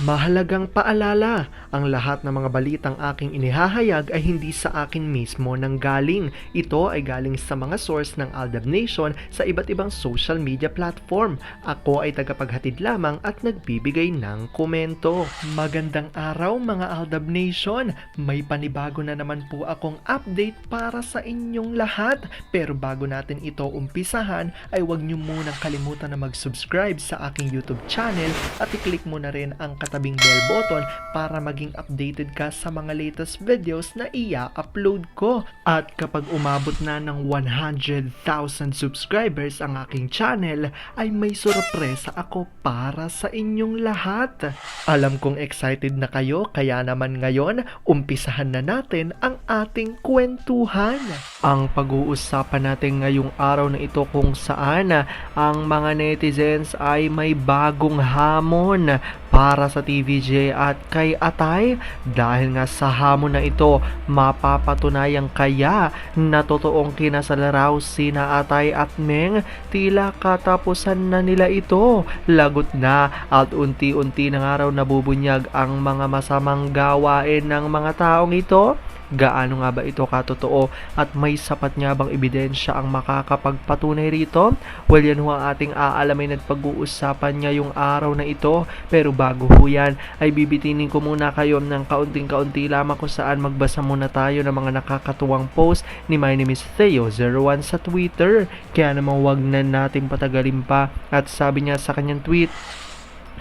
Mahalagang paalala, ang lahat ng mga balitang aking inihahayag ay hindi sa akin mismo nanggaling. Ito ay galing sa mga source ng Aldab Nation sa iba't ibang social media platform. Ako ay tagapaghatid lamang at nagbibigay ng komento. Magandang araw mga Aldab Nation! May panibago na naman po akong update para sa inyong lahat. Pero bago natin ito umpisahan ay huwag niyo munang kalimutan na mag-subscribe sa aking YouTube channel at i-click mo na rin ang katabing bell button para maging updated ka sa mga latest videos na i-upload ko. At kapag umabot na ng 100,000 subscribers ang aking channel, ay may sorpresa ako para sa inyong lahat. Alam kong excited na kayo, kaya naman ngayon, umpisahan na natin ang ating kwentuhan. Ang pag-uusapan natin ngayong araw na ito kung saan ang mga netizens ay may bagong hamon para sa TVJ at kay Atay. Dahil nga sa hamon na ito, mapapatunayang kaya na totoong kinasal raw sina Atay at Meng. Tila katapusan na nila ito. Lagot na at unti-unti na nga raw nabubunyag ang mga masamang gawain ng mga taong ito. Gaano nga ba ito katotoo at may sapat nga bang ebidensya ang makakapagpatunay rito? Well, yan ho ang ating aalamin at pag-uusapan ngayong araw na ito. Pero bago ho yan, ay bibitinin ko muna kayo ng kaunting-kaunti lamang kung saan magbasa muna tayo ng mga nakakatuwang post ni My Name is Theo01 sa Twitter. Kaya naman wag na nating patagalin pa. At sabi niya sa kanyang tweet,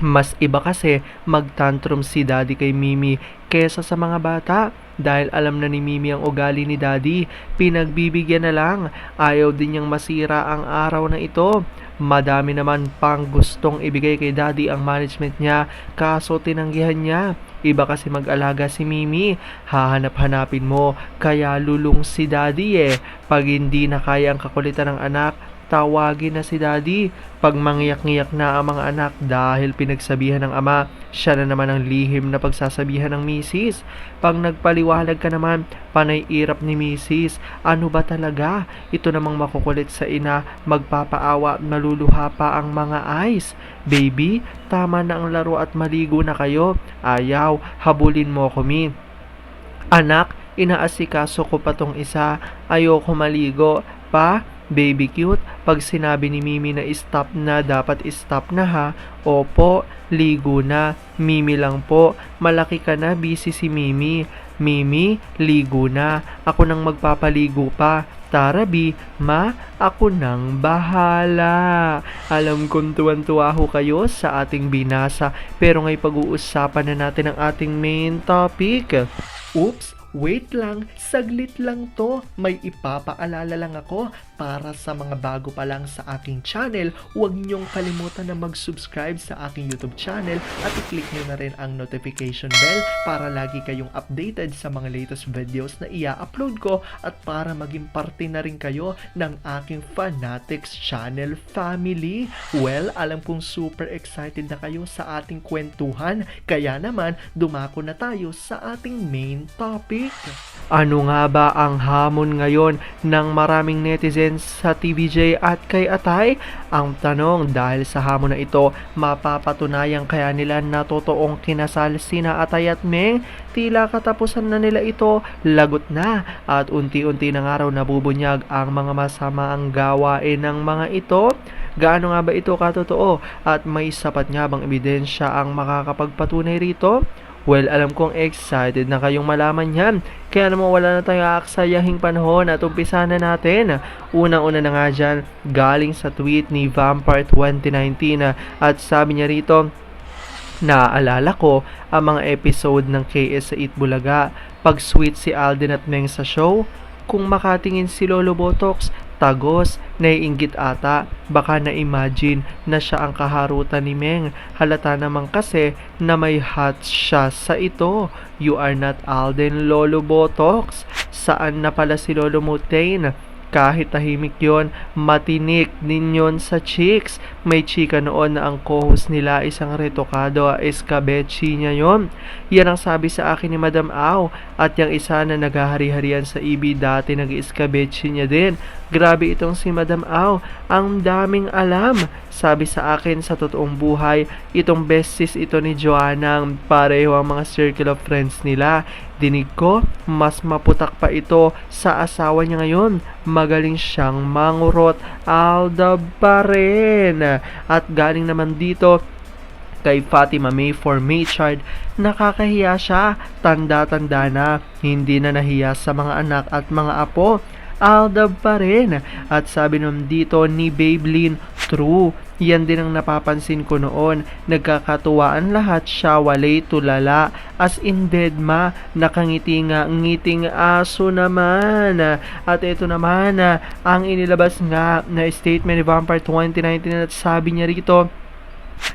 mas iba kasi magtantrum si Daddy kay Mimi kesa sa mga bata. Dahil alam na ni Mimi ang ugali ni Daddy, pinagbibigyan na lang. Ayaw din niyang masira ang araw na ito. Madami naman pang gustong ibigay kay Daddy ang management niya, kaso tinanggihan niya. Iba kasi mag-alaga si Mimi, hahanap-hanapin mo, kaya lulong si Daddy eh. Pag hindi na kaya ang kakulitan ng anak, tawagin na si Daddy. Pag mangyak-ngiyak na ang mga anak dahil pinagsabihan ng ama, siya na naman ang lihim na pagsasabihan ng misis. Pag nagpaliwanag ka naman, panay irap ni misis. Ano ba talaga? Ito namang makukulit sa ina, magpapaawa, naluluha pa ang mga eyes. Baby, tama na ang laro at maligo na kayo. Ayaw, habulin mo ko, Mi. Anak, inaasikaso ko pa tong isa. Ayoko maligo. Pa, baby cute, pag sinabi ni Mimi na stop na, dapat stop na ha. Opo, ligo na. Mimi lang po. Malaki ka na, busy si Mimi. Mimi, ligo na. Ako nang magpapaligo pa. Tara B, ma, ako nang bahala. Alam kong tuwan-tuwa ho kayo sa ating binasa, pero ngay pag-uusapan na natin ang ating main topic. Oops! Wait lang, saglit lang to. May ipapaalala lang ako para sa mga bago pa lang sa aking channel. Huwag niyong kalimutan na mag-subscribe sa aking YouTube channel at i-click niyo na rin ang notification bell para lagi kayong updated sa mga latest videos na i-upload ko at para maging parte na rin kayo ng aking Fanatics channel family. Well, alam kong super excited na kayo sa ating kwentuhan, kaya naman dumako na tayo sa ating main topic. Ano nga ba ang hamon ngayon ng maraming netizens sa TVJ at kay Atay? Ang tanong, dahil sa hamon na ito, mapapatunayan kaya nila na totoong kinasal sina Atay at Meng? Tila katapusan na nila ito, lagot na at unti-unti na nga raw nabubunyag ang mga masamaang gawain ng mga ito. Gaano nga ba ito katotoo at may sapat nga bang ebidensya ang makakapagpatunay rito? Well, alam kong excited na kayong malaman yan. Kaya naman wala na tayong aaksayahing panahon at umpisa na natin. Unang-una na nga dyan, galing sa tweet ni Vampire 2019 at sabi niya rito, naaalala ko ang mga episode ng KS sa Eat Bulaga. Pag sweet si Alden at Meng sa show, kung makatingin si Lolo Botox, tagos, naiinggit ata. Baka na-imagine na siya ang kaharutan ni Meng. Halata naman kasi na may hot siya sa ito. You are not Alden, Lolo Botox. Saan na pala si Lolo Mutain? Kahit tahimik yon, matinik din yon sa chicks. May chika noon na ang co-host nila isang retokado, escabeche niya yon. Yan ang sabi sa akin ni Madam Au. At yung isa na naghahari-harian sa EB dati nag-escabeche niya din. Grabe itong si Madam Au. Ang daming alam. sabi sa akin sa totoong buhay, itong besties ito ni Joanna, pareho ang mga circle of friends nila. Dinig ko, mas maputak pa ito sa asawa niya ngayon. Magaling siyang mangurot, Aldab pa rin. At galing naman dito kay Fatima May for Maychard, nakakahiya siya, tanda-tanda na, hindi na nahiya sa mga anak at mga apo. Aldab pa rin. At sabi naman dito ni Babelin, true, yan din ang napapansin ko noon. Nagkakatuwaan lahat siya, walay tulala. As in dead ma, nakangiti nga, ngiting aso naman. At ito naman, ang inilabas nga na statement ni Vampire 2019 at sabi niya rito,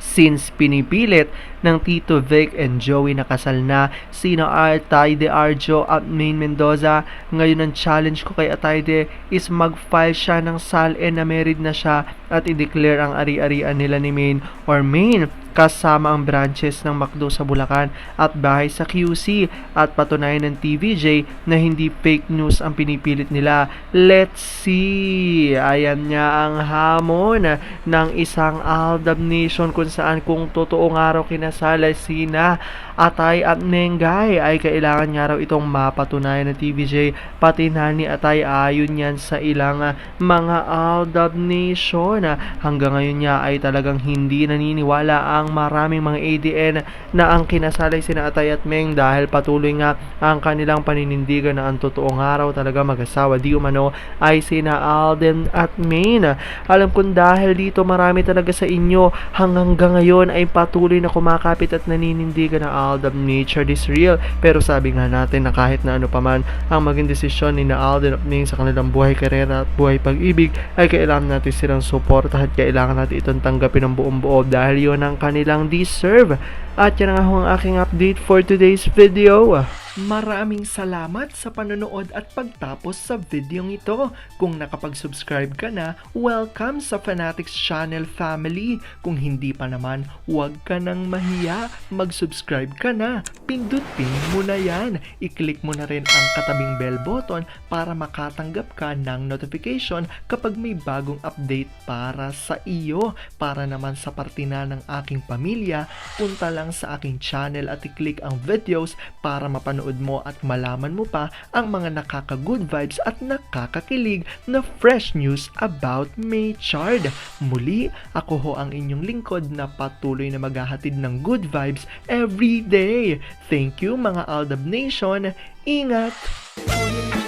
since pinipilit ng Tito Vic and Joey na kasal na sina Atayde Arjo at Maine Mendoza, ngayon ang challenge ko kay Atayde is mag-file siya ng SALN na married na siya at i-declare ang ari-arian nila ni Maine or Maine kasama ang branches ng McDo sa Bulacan at bahay sa QC at patunayan ng TVJ na hindi fake news ang pinipilit nila. Let's see! Ayan nga ang hamon ng isang Aldab Nation kung saan kung totoong araw kinasala sina Atay at Nengay ay kailangan nga raw itong mapatunayan ng TVJ pati na ni Atay ayon yan sa ilang mga Aldab Nation. Hanggang ngayon niya ay talagang hindi naniniwala ang maraming mga ADN na ang kinasalay sina Atay at Meng dahil patuloy nga ang kanilang paninindigan na ang totoong araw talaga mag-asawa di umano ay sina Alden at Maine. Alam kong dahil dito marami talaga sa inyo hanggang ngayon ay patuloy na kumakapit at naninindigan na Aldab nature is real. Pero sabi nga natin na kahit na ano paman ang maging desisyon ni na Alden at Ming sa kanilang buhay karera at buhay pag-ibig ay kailangan natin silang suportahan at kailangan natin itong tanggapin ng buong buo dahil yun ang kanilang deserve. At yan nga ang aking update for today's video. Maraming salamat sa panonood at pagtapos sa videong ito. Kung nakapag-subscribe ka na, welcome sa Fanatics Channel family. Kung hindi pa naman, huwag ka nang mahiya. Mag-subscribe ka na. Pindutin mo na yan. I-click mo na rin ang katabing bell button para makatanggap ka ng notification kapag may bagong update para sa iyo. Para naman sa parte na ng aking pamilya, punta lang sa aking channel at i-click ang videos para mapanood mo at malaman mo pa ang mga nakaka-good vibes at nakakakilig na fresh news about Maychard. Muli, ako ho ang inyong lingkod na patuloy na maghahatid ng good vibes every day. Thank you mga Aldab Nation. Ingat!